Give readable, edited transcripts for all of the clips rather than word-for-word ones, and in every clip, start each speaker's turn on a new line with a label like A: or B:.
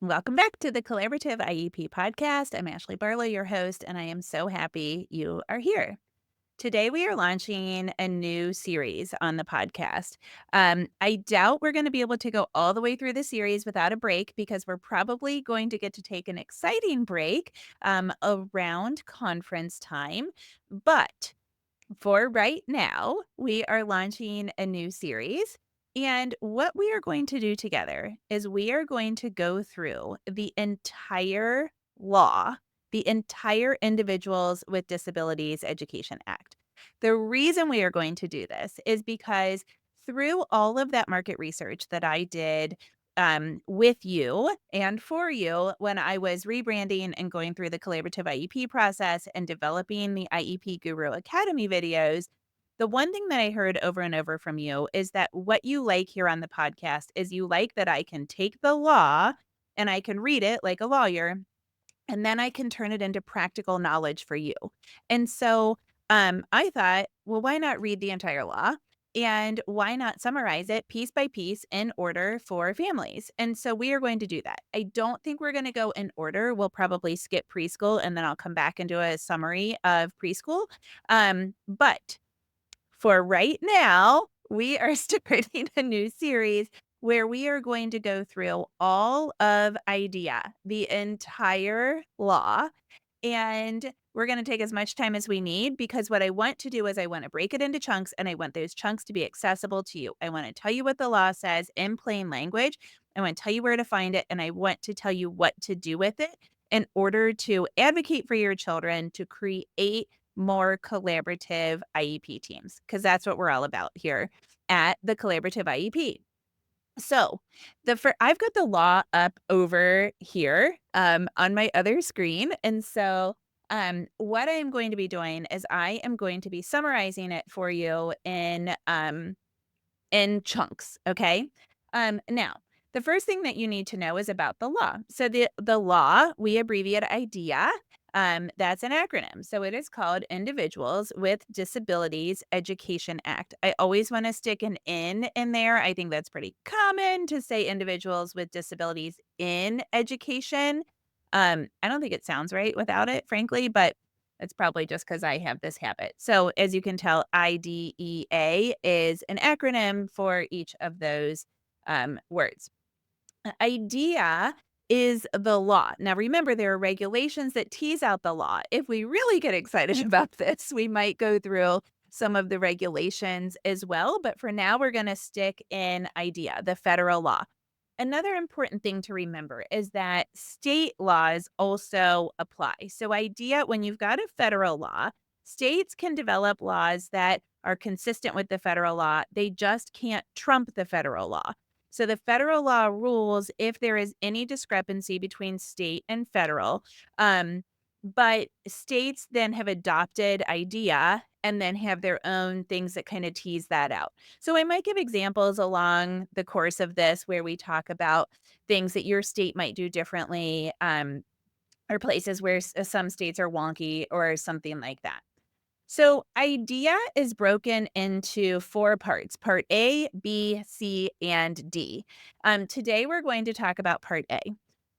A: Welcome back to the Collaborative IEP podcast. I'm Ashley Barlow, your host, and I am so happy you are here. Today, we are launching a new series on the podcast. I doubt we're going to be able to go all the way through the series without a break because we're probably going to get to take an exciting break around conference time. But for right now, we are launching a new series. And what we are going to do together is we are going to go through the entire law, the entire Individuals with Disabilities Education Act. The reason we are going to do this is because through all of that market research that I did with you and for you when I was rebranding and going through the collaborative IEP process and developing the IEP Guru Academy videos, the one thing that I heard over and over from you is that what you like here on the podcast is you like that I can take the law and I can read it like a lawyer, and then I can turn it into practical knowledge for you. And so I thought, well, why not read the entire law? And why not summarize it piece by piece in order for families? And so we are going to do that. I don't think we're going to go in order. We'll probably skip preschool and then I'll come back and do a summary of preschool. But for right now, we are starting a new series where we are going to go through all of IDEA, the entire law, and we're going to take as much time as we need because what I want to do is I want to break it into chunks and I want those chunks to be accessible to you. I want to tell you what the law says in plain language. I want to tell you where to find it and I want to tell you what to do with it in order to advocate for your children to create more collaborative IEP teams because that's what we're all about here at the Collaborative IEP. So, I've got the law up over here, on my other screen, and so, what I am going to be doing is I am going to be summarizing it for you in chunks, okay? Now, the first thing that you need to know is about the law. So the law, we abbreviate IDEA. That's an acronym. So it is called Individuals with Disabilities Education Act. I always want to stick an in there. I think that's pretty common to say individuals with disabilities in education. I don't think it sounds right without it, frankly, but it's probably just because I have this habit. So as you can tell, IDEA is an acronym for each of those words. IDEA is the law. Now, remember, there are regulations that tease out the law. If we really get excited about this, we might go through some of the regulations as well. But for now, we're going to stick in IDEA, the federal law. Another important thing to remember is that state laws also apply. So, IDEA, when you've got a federal law, states can develop laws that are consistent with the federal law. They just can't trump the federal law. So, the federal law rules if there is any discrepancy between state and federal. But states then have adopted IDEA and then have their own things that kind of tease that out. So I might give examples along the course of this where we talk about things that your state might do differently, or places where some states are wonky or something like that. So IDEA is broken into four parts: Part A, B, C, and D. Today we're going to talk about Part A.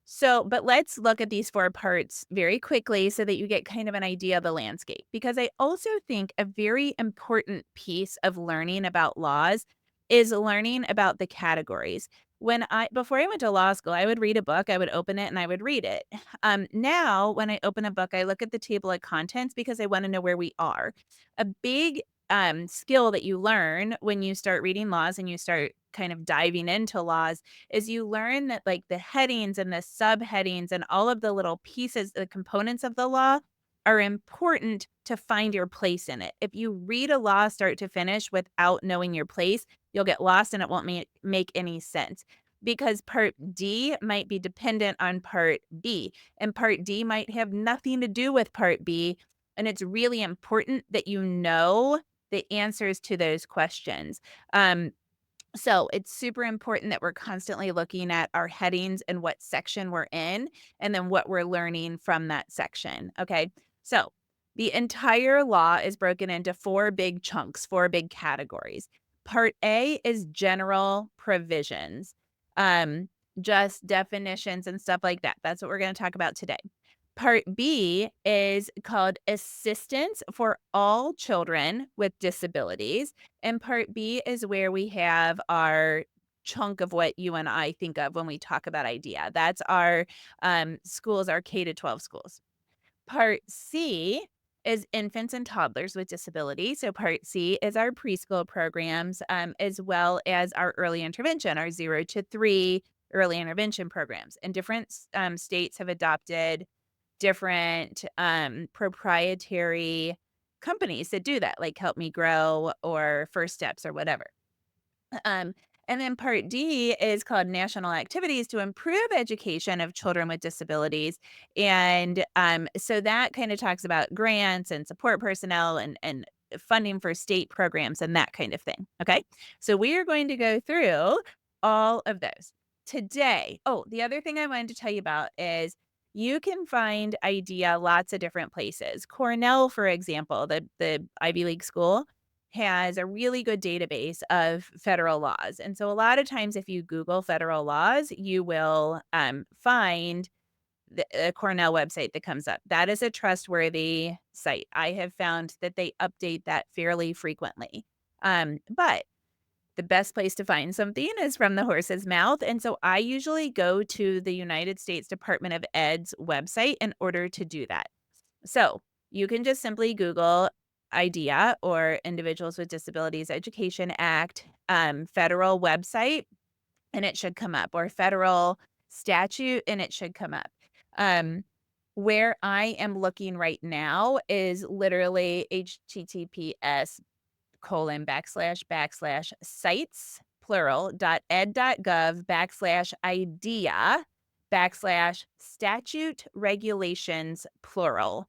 A: So, but let's look at these four parts very quickly so that you get kind of an idea of the landscape. Because I also think a very important piece of learning about laws is learning about the categories. Before I went to law school, I would read a book, I would open it and I would read it. Now, when I open a book, I look at the table of contents because I want to know where we are. A big skill that you learn when you start reading laws and you start kind of diving into laws is you learn that like the headings and the subheadings and all of the little pieces, the components of the law are important to find your place in it. If you read a law start to finish without knowing your place, you'll get lost and it won't make any sense because part D might be dependent on part B and part D might have nothing to do with part B. And it's really important that you know the answers to those questions. So it's super important that we're constantly looking at our headings and what section we're in, and then what we're learning from that section. Okay. So the entire law is broken into four big chunks, four big categories. Part A is general provisions. just definitions and stuff like that. That's what we're going to talk about today. Part B is called Assistance for All Children with Disabilities. And Part B is where we have our chunk of what you and I think of when we talk about IDEA. That's our schools, our K to 12 schools. Part C is infants and toddlers with disability. So Part C is our preschool programs, as well as our early intervention, our 0 to 3 early intervention programs. And different states have adopted different proprietary companies that do that, like Help Me Grow or First Steps or whatever. Um, and then part D is called National Activities to Improve Education of Children with Disabilities. And so that kind of talks about grants and support personnel and funding for state programs and that kind of thing. Okay. So we are going to go through all of those today. Oh, the other thing I wanted to tell you about is you can find IDEA lots of different places. Cornell, for example, the Ivy League school, has a really good database of federal laws. And so a lot of times if you Google federal laws, you will find a Cornell website that comes up. That is a trustworthy site. I have found that they update that fairly frequently. But the best place to find something is from the horse's mouth. And so I usually go to the United States Department of Ed's website in order to do that. So you can just simply Google IDEA or Individuals with Disabilities Education Act, federal website, and it should come up, or federal statute, and it should come up. Um, where I am looking right now is literally https://sites, plural, .ed.gov/idea/statute regulations, plural.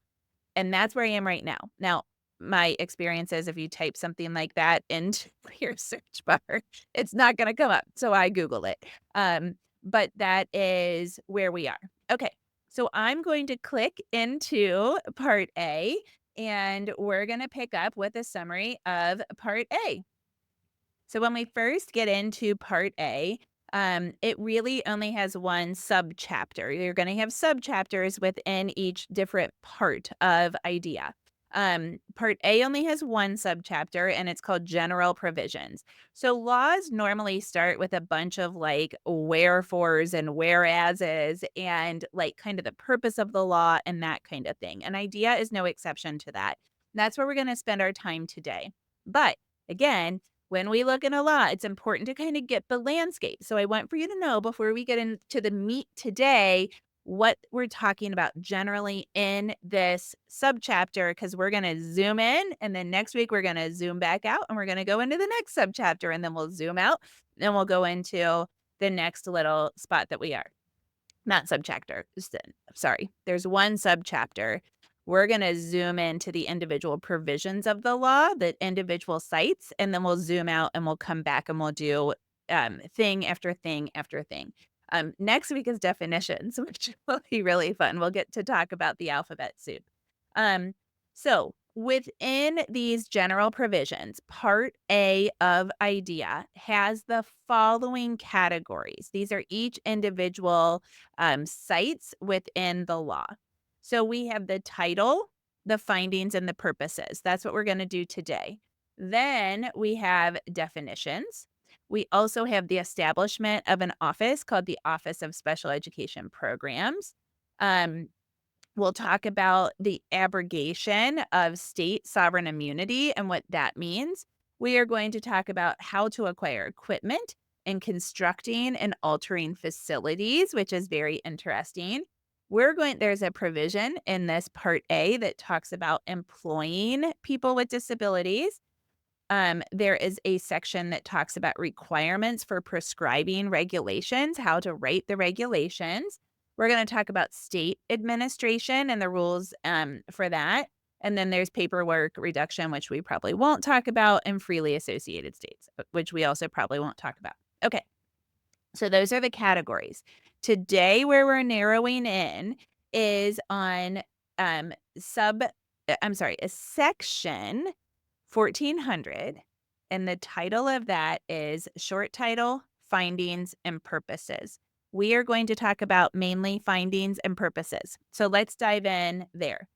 A: And that's where I am right now. Now, my experience is if you type something like that into your search bar, it's not gonna come up, so I Google it. But that is where we are. Okay, so I'm going to click into Part A, and we're gonna pick up with a summary of Part A. So when we first get into Part A, it really only has one subchapter. You're going to have subchapters within each different part of IDEA. Part A only has one subchapter, and it's called General Provisions. So laws normally start with a bunch of like wherefores and whereases and like kind of the purpose of the law and that kind of thing. And IDEA is no exception to that. That's where we're going to spend our time today. But again, when we look in a law, it's important to kind of get the landscape. So I want for you to know before we get into the meat today, what we're talking about generally in this subchapter, because we're going to zoom in and then next week we're going to zoom back out and we're going to go into the next subchapter and then we'll zoom out and we'll go into the next little spot that we are. Not subchapter. Sorry. There's one subchapter. We're going to zoom into the individual provisions of the law, the individual sites, and then we'll zoom out and we'll come back and we'll do thing after thing after thing. Next week is definitions, which will be really fun. We'll get to talk about the alphabet soup. So within these general provisions, Part A of IDEA has the following categories. These are each individual sites within the law. So we have the title, the findings, and the purposes. That's what we're going to do today. Then we have definitions. We also have the establishment of an office called the Office of Special Education Programs. We'll talk about the abrogation of state sovereign immunity and what that means. We are going to talk about how to acquire equipment and constructing and altering facilities, which is very interesting. There's a provision in this Part A that talks about employing people with disabilities. There is a section that talks about requirements for prescribing regulations, how to write the regulations. We're going to talk about state administration and the rules for that. And then there's paperwork reduction, which we probably won't talk about, and freely associated states, which we also probably won't talk about. Okay, so those are the categories. Today, where we're narrowing in is on a section 1400, and the title of that is Short Title, Findings, and Purposes. we are going to talk about mainly findings and purposes. So let's dive in there.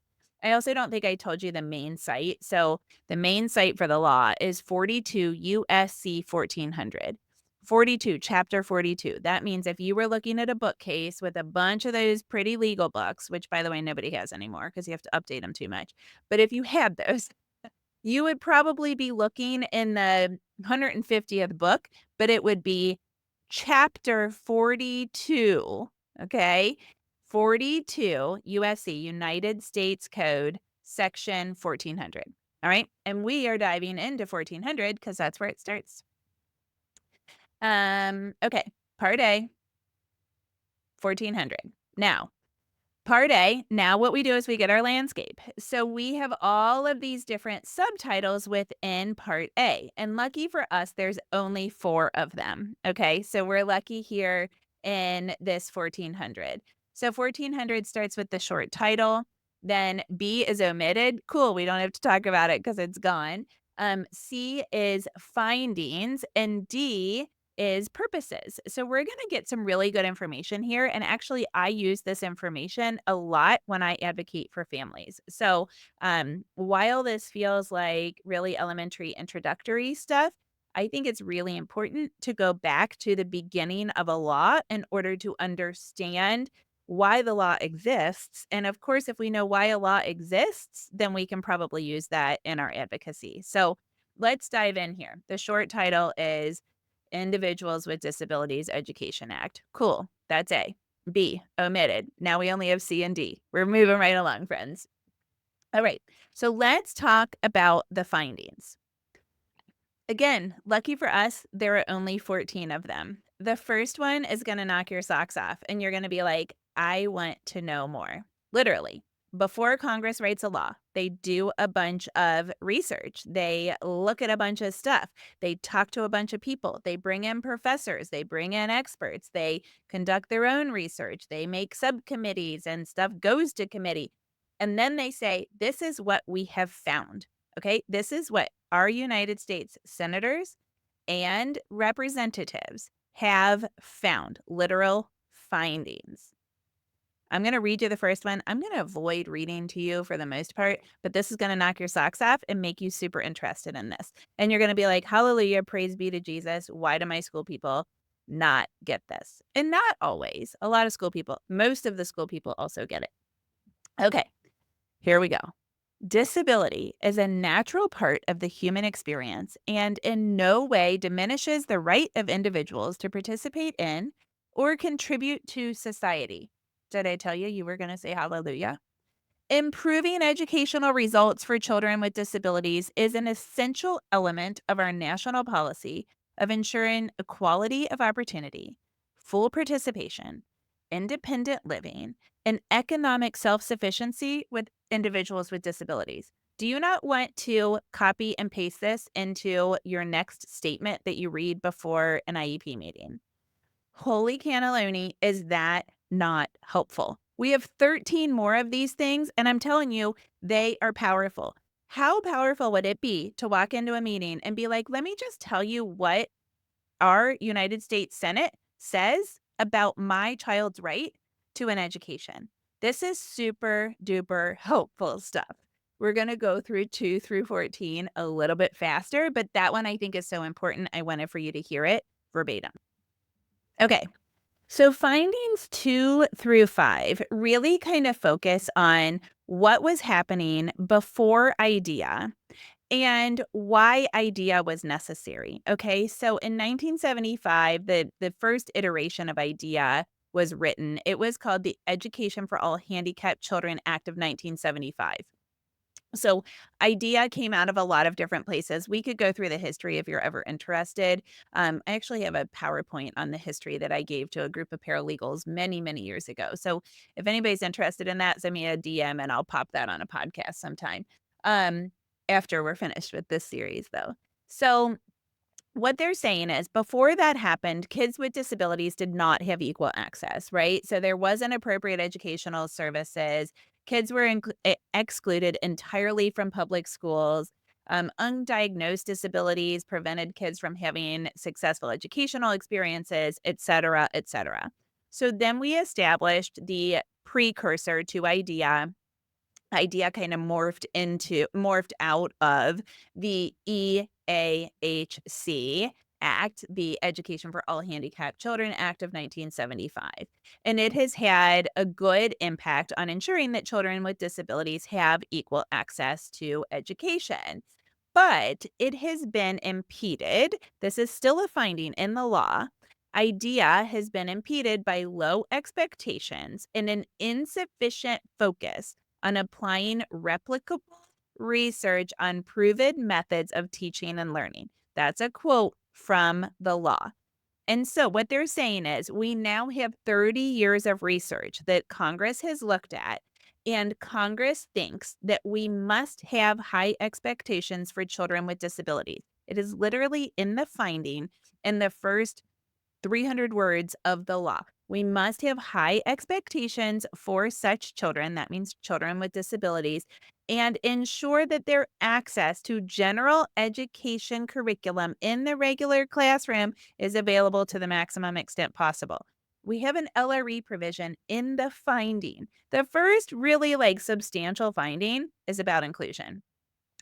A: I also don't think I told you the main site. So the main site for the law is 42 USC 1400. 42, chapter 42. That means if you were looking at a bookcase with a bunch of those pretty legal books, which by the way, nobody has anymore because you have to update them too much. But if you had those, you would probably be looking in the 150th book, but it would be chapter 42, okay? 42 USC, United States Code, section 1400. All right? And we are diving into 1400 because that's where it starts. Okay, part A, 1400. Now, Part A, now what we do is we get our landscape. So we have all of these different subtitles within Part A. And lucky for us, there's only 4 of them. Okay, so we're lucky here in this 1400. So 1400 starts with the short title. Then B is omitted. Cool, we don't have to talk about it because it's gone. C is findings, and D is purposes. So we're going to get some really good information here. And actually, I use this information a lot when I advocate for families. So while this feels like really elementary introductory stuff, I think it's really important to go back to the beginning of a law in order to understand why the law exists. And of course, if we know why a law exists, then we can probably use that in our advocacy. So let's dive in here. The short title is Individuals with Disabilities Education Act. Cool. That's A. B, omitted. Now we only have C and D. We're moving right along, friends. All right. So let's talk about the findings. Again, lucky for us, there are only 14 of them. The first one is going to knock your socks off, and you're going to be like, I want to know more. Literally, before Congress writes a law, they do a bunch of research. They look at a bunch of stuff. They talk to a bunch of people. They bring in professors. They bring in experts. They conduct their own research. They make subcommittees and stuff goes to committee. And then they say, this is what we have found. Okay, this is what our United States senators and representatives have found, literal findings. I'm going to read you the first one. I'm going to avoid reading to you for the most part, but this is going to knock your socks off and make you super interested in this. And you're going to be like, hallelujah, praise be to Jesus. Why do my school people not get this? And not always. A lot of school people, most of the school people also get it. Okay, here we go. Disability is a natural part of the human experience and in no way diminishes the right of individuals to participate in or contribute to society. Did I tell you you were going to say hallelujah? Improving educational results for children with disabilities is an essential element of our national policy of ensuring equality of opportunity, full participation, independent living, and economic self sufficiency with individuals with disabilities. Do you not want to copy and paste this into your next statement that you read before an IEP meeting? Holy cannelloni, is that not helpful? We have 13 more of these things, and I'm telling you, they are powerful. How powerful would it be to walk into a meeting and be like, let me just tell you what our United States Senate says about my child's right to an education? This is super duper helpful stuff. We're going to go through 2 through 14 a little bit faster, but that one I think is so important. I wanted for you to hear it verbatim. Okay. So findings 2 through 5 really kind of focus on what was happening before IDEA and why IDEA was necessary. Okay, so in 1975, the first iteration of IDEA was written. It was called the Education for All Handicapped Children Act of 1975. So IDEA came out of a lot of different places. We could go through the history if you're ever interested. I actually have a PowerPoint on the history that I gave to a group of paralegals many, many years ago. So if anybody's interested in that, send me a DM and I'll pop that on a podcast sometime. After we're finished with this series, though. So what they're saying is before that happened, kids with disabilities did not have equal access, right? So there wasn't appropriate educational services. Kids were excluded entirely from public schools. Undiagnosed disabilities prevented kids from having successful educational experiences, et cetera, et cetera. So then we established the precursor to IDEA. IDEA kind of morphed out of the EAHC Act, the Education for All Handicapped Children Act of 1975. And it has had a good impact on ensuring that children with disabilities have equal access to education. But it has been impeded. This is still a finding in the law. IDEA has been impeded by low expectations and an insufficient focus on applying replicable research on proven methods of teaching and learning. That's a quote from the law. And so what they're saying is we now have 30 years of research that Congress has looked at, and Congress thinks that we must have high expectations for children with disabilities. It is literally in the finding in the first 300 words of the law. We must have high expectations for such children, that means children with disabilities, and ensure that their access to general education curriculum in the regular classroom is available to the maximum extent possible. We have an LRE provision in the finding. The first really substantial finding is about inclusion.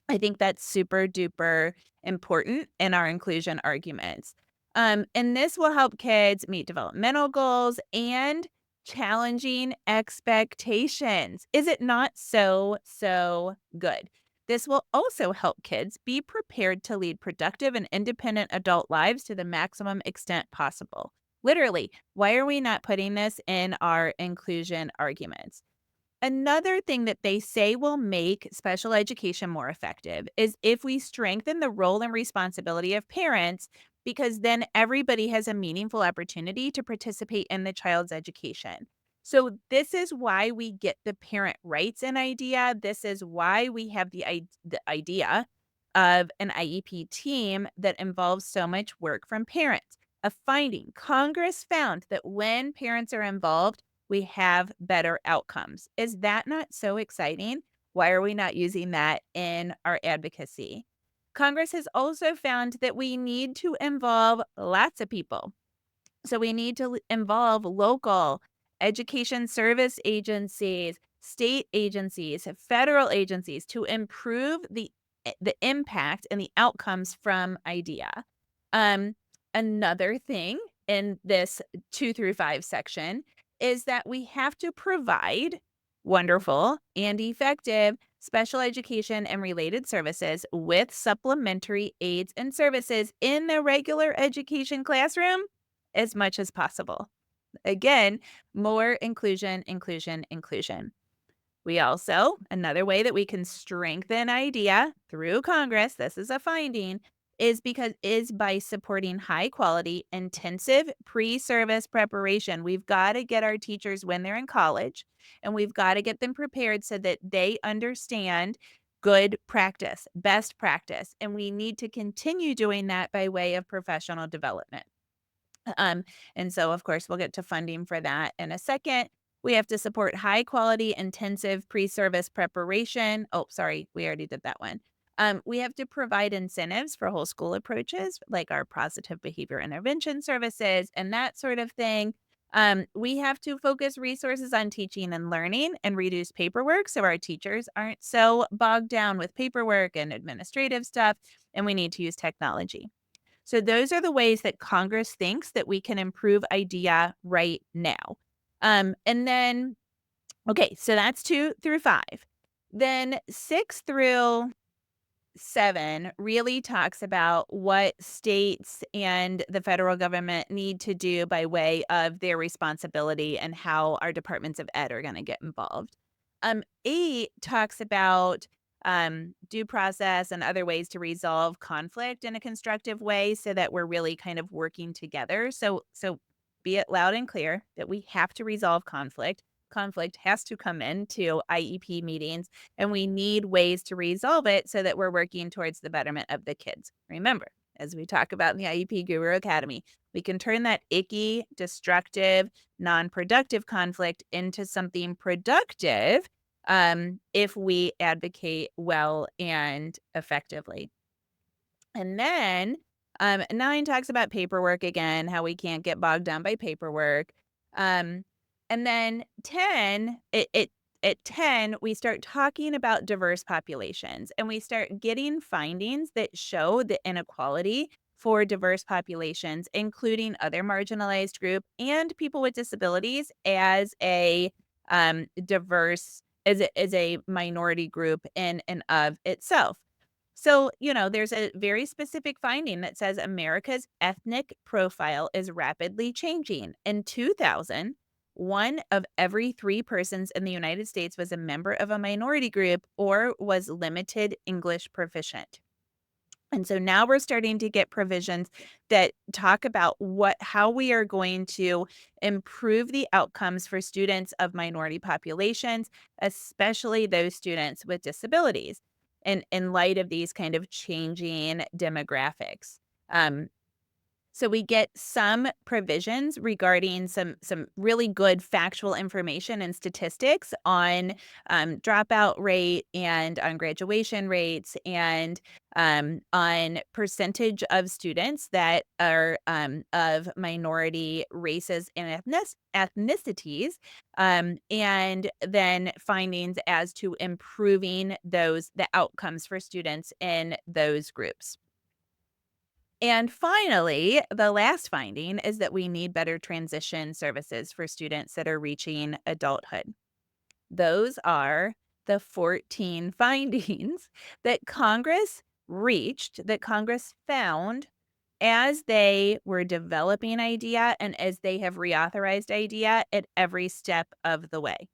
A: I think that's super duper important in our inclusion arguments. And this will help kids meet developmental goals and challenging expectations. Is it not so good? This will also help kids be prepared to lead productive and independent adult lives to the maximum extent possible. Literally, why are we not putting this in our inclusion arguments? Another thing that they say will make special education more effective is if we strengthen the role and responsibility of parents, because then everybody has a meaningful opportunity to participate in the child's education. So, this is why we get the parent rights in IDEA. This is why we have the idea of an IEP team that involves so much work from parents. A finding Congress found that when parents are involved, we have better outcomes. Is that not so exciting? Why are we not using that in our advocacy? Congress has also found that we need to involve lots of people. So we need to involve local education service agencies, state agencies, federal agencies to improve the impact and the outcomes from IDEA. Um, Another thing in this 2 through 5 section is that we have to provide wonderful and effective special education and related services with supplementary aids and services in the regular education classroom as much as possible. Again, more inclusion, inclusion, inclusion. We also, another way that we can strengthen IDEA through Congress, this is a finding, is by supporting high quality, intensive pre-service preparation. We've got to get our teachers when they're in college, and we've got to get them prepared so that they understand good practice, best practice. And we need to continue doing that by way of professional development. Um, and so, of course, we'll get to funding for that in a second. We have to support high quality, intensive pre service preparation. Oh, sorry, we already did that one. We have to provide incentives for whole school approaches, like our positive behavior intervention services and that sort of thing. We have to focus resources on teaching and learning and reduce paperwork so our teachers aren't so bogged down with paperwork and administrative stuff. And we need to use technology. So those are the ways that Congress thinks that we can improve IDEA right now. And then, okay, so that's 2 through 5. Then 6 through 7 really talks about what states and the federal government need to do by way of their responsibility and how our departments of ed are going to get involved. 8 talks about due process and other ways to resolve conflict in a constructive way so that we're really kind of working together. So be it loud and clear that we have to resolve conflict. Conflict has to come into IEP meetings, and we need ways to resolve it so that we're working towards the betterment of the kids. Remember, as we talk about in the IEP Guru Academy, we can turn that icky, destructive, non-productive conflict into something productive if we advocate well and effectively. And then 9 talks about paperwork again, how we can't get bogged down by paperwork. Um, and then 10, at 10, we start talking about diverse populations and we start getting findings that show the inequality for diverse populations, including other marginalized group and people with disabilities as a diverse as a minority group in and of itself. So, there's a very specific finding that says America's ethnic profile is rapidly changing. In 2000, one of every three persons in the United States was a member of a minority group or was limited English proficient. And so now we're starting to get provisions that talk about how we are going to improve the outcomes for students of minority populations, especially those students with disabilities, in light of these kind of changing demographics. Um, so we get some provisions regarding some really good factual information and statistics on dropout rate and on graduation rates and on percentage of students that are of minority races and ethnicities, and then findings as to improving the outcomes for students in those groups. And finally, the last finding is that we need better transition services for students that are reaching adulthood. Those are the 14 findings that Congress found as they were developing IDEA and as they have reauthorized IDEA at every step of the way.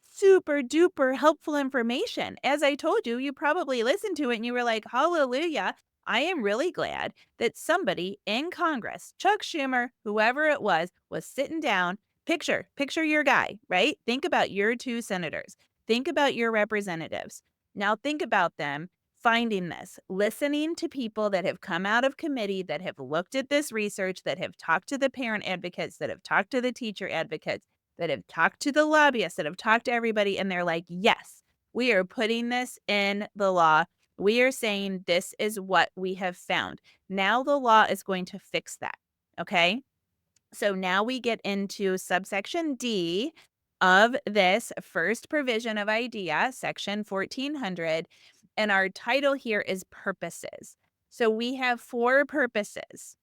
A: Super duper helpful information. As I told you, you probably listened to it and you were like, hallelujah. I am really glad that somebody in Congress, Chuck Schumer, whoever it was sitting down. Picture your guy, right? Think about your two senators. Think about your representatives. Now think about them finding this, listening to people that have come out of committee, that have looked at this research, that have talked to the parent advocates, that have talked to the teacher advocates, that have talked to the lobbyists, that have talked to everybody, and they're like, yes, we are putting this in the law. We are saying this is what we have found. Now the law is going to fix that. Okay. So now we get into subsection D of this first provision of IDEA, section 1400. And our title here is purposes. So we have four purposes.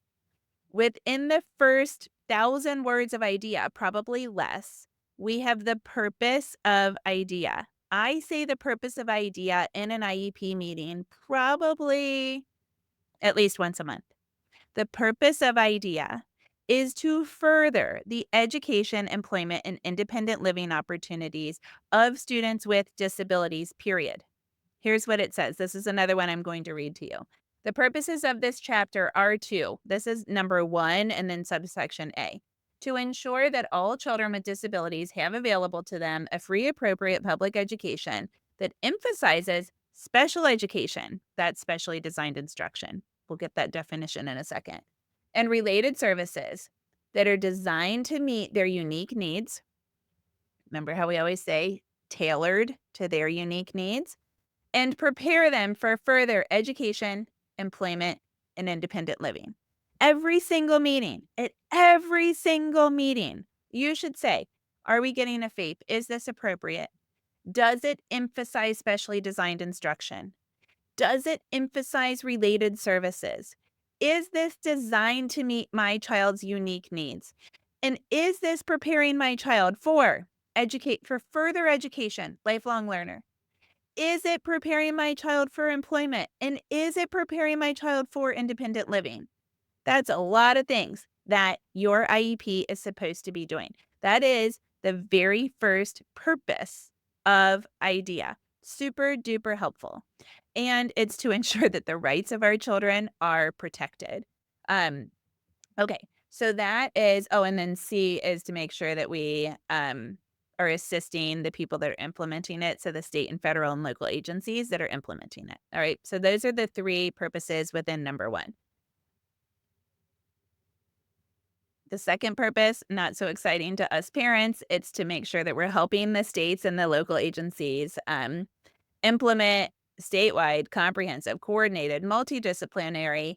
A: Within the first 1,000 words of IDEA, probably less, we have the purpose of IDEA. I say the purpose of IDEA in an IEP meeting probably at least once a month. The purpose of IDEA is to further the education, employment, and independent living opportunities of students with disabilities, period. Here's what it says. This is another one I'm going to read to you. The purposes of this chapter are to, this is number 1 and then subsection A, to ensure that all children with disabilities have available to them a free, appropriate public education that emphasizes special education, that's specially designed instruction. We'll get that definition in a second. And related services that are designed to meet their unique needs. Remember how we always say tailored to their unique needs? And prepare them for further education, employment, and independent living. At every single meeting, you should say, are we getting a FAPE? Is this appropriate? Does it emphasize specially designed instruction? Does it emphasize related services? Is this designed to meet my child's unique needs? And is this preparing my child for further education, lifelong learner? Is it preparing my child for employment? And is it preparing my child for independent living? That's a lot of things that your IEP is supposed to be doing. That is the very first purpose of IDEA. Super duper helpful. And it's to ensure that the rights of our children are protected. Okay, so that is and then C is to make sure that we, are assisting the people that are implementing it, so the state and federal and local agencies that are implementing it. All right, so those are the 3 purposes within number 1. The second purpose, not so exciting to us parents, it's to make sure that we're helping the states and the local agencies, implement statewide, comprehensive, coordinated, multidisciplinary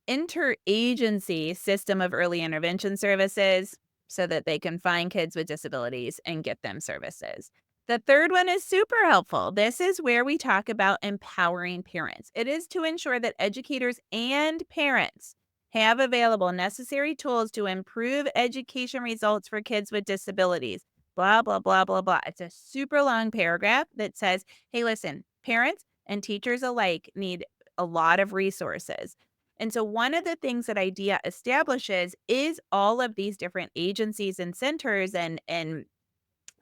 A: interagency system of early intervention services. so that they can find kids with disabilities and get them services. The third one is super helpful. This is where we talk about empowering parents. It is to ensure that educators and parents have available necessary tools to improve education results for kids with disabilities. Blah, blah, blah, blah, blah. It's a super long paragraph that says, hey, listen, parents and teachers alike need a lot of resources. And so, one of the things that IDEA establishes is all of these different agencies and centers and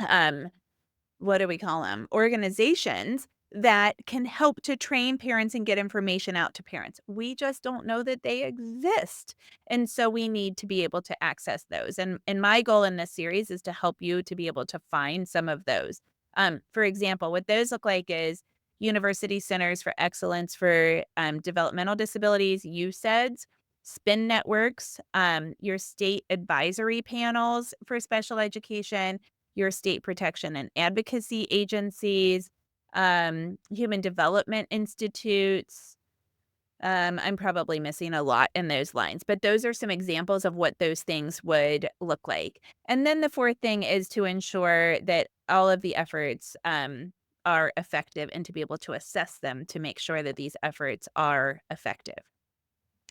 A: um, what do we call them? Organizations that can help to train parents and get information out to parents. We just don't know that they exist. And so we need to be able to access those. And my goal in this series is to help you to be able to find some of those. For example, what those look like is University Centers for Excellence for Developmental Disabilities, USEDS, spin networks, your state advisory panels for special education, your state protection and advocacy agencies, human development institutes. I'm probably missing a lot in those lines, but those are some examples of what those things would look like. And then the fourth thing is to ensure that all of the efforts are effective and to be able to assess them to make sure that these efforts are effective.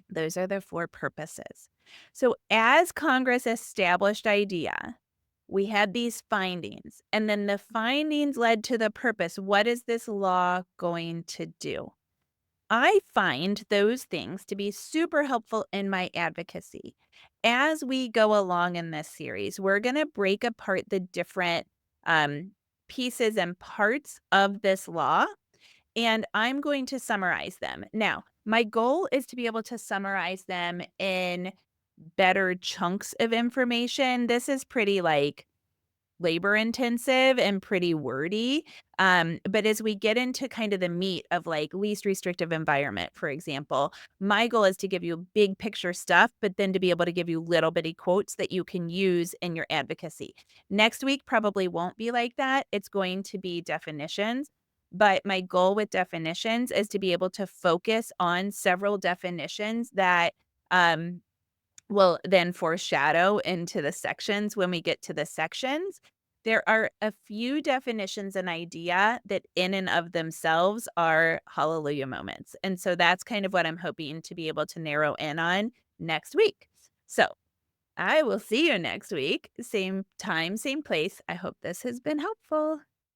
A: Those are the four purposes. So, as Congress established IDEA, we had these findings, and then the findings led to the purpose. What is this law going to do? I find those things to be super helpful in my advocacy. As we go along in this series, we're going to break apart the different um, pieces and parts of this law, and I'm going to summarize them. Now, my goal is to be able to summarize them in better chunks of information. This is pretty like labor intensive and pretty wordy. But as we get into kind of the meat of like least restrictive environment, for example, my goal is to give you big picture stuff, but then to be able to give you little bitty quotes that you can use in your advocacy. Next week probably won't be like that. It's going to be definitions. But my goal with definitions is to be able to focus on several definitions that um, will then foreshadow into the sections when we get to the sections. There are a few definitions and idea that in and of themselves are hallelujah moments. And so that's kind of what I'm hoping to be able to narrow in on next week. So I will see you next week. Same time, same place. I hope this has been helpful.